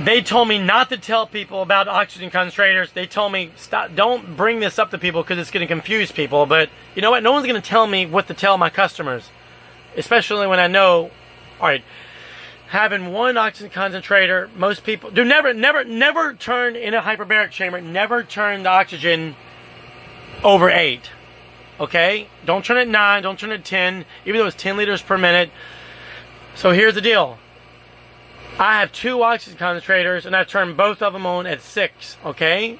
They told me not to tell people about oxygen concentrators. They told me, stop, don't bring this up to people because it's going to confuse people. But you know what? No one's going to tell me what to tell my customers, especially when I know, all right, having one oxygen concentrator, most people do never turn in a hyperbaric chamber, never turn the oxygen over 8. Okay? Don't turn it 9, don't turn it 10, even though it's 10 liters per minute. So here's the deal. I have 2 oxygen concentrators, and I turn both of them on at 6. Okay?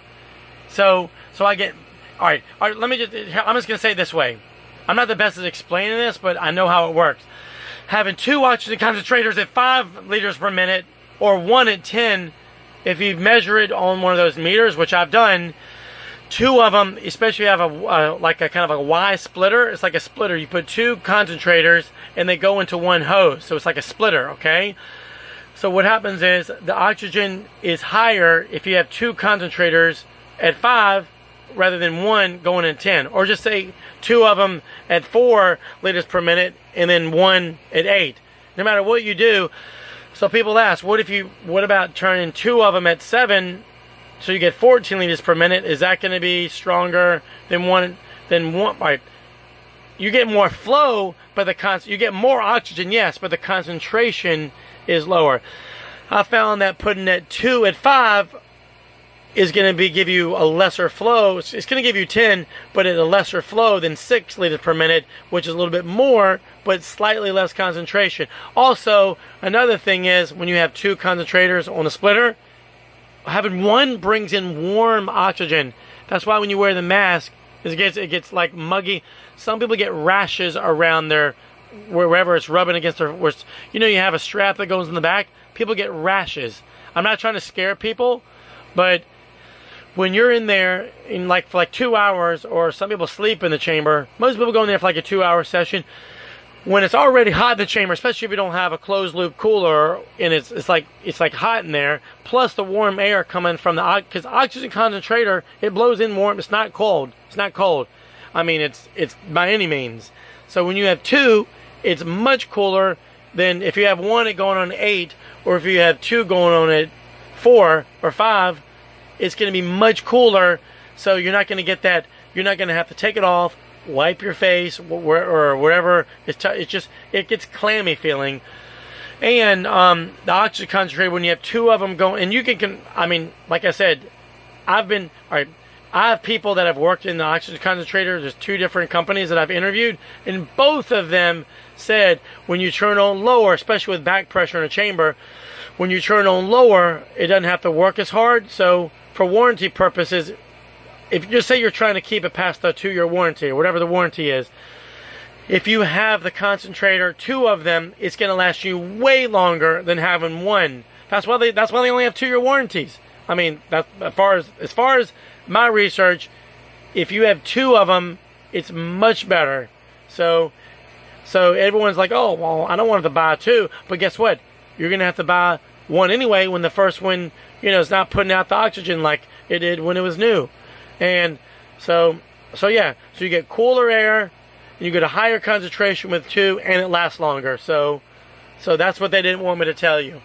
So I get, all right, let me just, I'm just going to say it this way. I'm not the best at explaining this, but I know how it works. Having 2 oxygen concentrators at 5 liters per minute, or 1 at 10, if you measure it on one of those meters, which I've done, 2 of them, especially if you have like a kind of a Y splitter, it's like a splitter. You put 2 concentrators and they go into one hose, so it's like a splitter, okay? So what happens is the oxygen is higher if you have 2 concentrators at 5 rather than 1 going at 10, or just say 2 of them at 4 liters per minute and then 1 at 8. No matter what you do. So people ask, what about turning 2 of them at 7? So you get 14 liters per minute. Is that going to be stronger than one? Right? You get more flow, but you get more oxygen, yes, but the concentration is lower. I found that putting that 2 at 5 is going to give you a lesser flow. It's going to give you 10, but at a lesser flow than 6 liters per minute, which is a little bit more, but slightly less concentration. Also, another thing is when you have 2 concentrators on a splitter, having 1 brings in warm oxygen. That's why when you wear the mask, it gets like muggy. Some people get rashes around their, wherever it's rubbing against their, you know, you have a strap that goes in the back. People get rashes. I'm not trying to scare people, but when you're in there for like 2 hours, or some people sleep in the chamber, most people go in there for like a 2-hour session. When it's already hot in the chamber, especially if you don't have a closed loop cooler, and it's like hot in there, plus the warm air coming from because oxygen concentrator, it blows in warm. It's not cold. It's not cold. I mean, it's by any means. So when you have 2, it's much cooler than if you have 1 at going on 8, or if you have 2 going on at 4 or 5. It's going to be much cooler. So you're not going to get that. You're not going to have to take it off, wipe your face or wherever. It gets clammy feeling. And the oxygen concentrator, when you have 2 of them going, and you can I mean, like I said, I have people that have worked in the oxygen concentrator. There's 2 different companies that I've interviewed, and both of them said when you turn on lower, especially with back pressure in a chamber, when you turn on lower, it doesn't have to work as hard. So for warranty purposes, if you just say you're trying to keep it past the 2-year warranty or whatever the warranty is, if you have the concentrator, 2 of them, it's going to last you way longer than having 1. That's why they only have 2-year warranties. I mean, that's as far as my research, if you have 2 of them, it's much better. So everyone's like, oh, well, I don't want to buy 2, but guess what? You're going to have to buy 1 anyway when the first one, you know, is not putting out the oxygen like it did when it was new. And so yeah, so you get cooler air, and you get a higher concentration with 2, and it lasts longer. So that's what they didn't want me to tell you.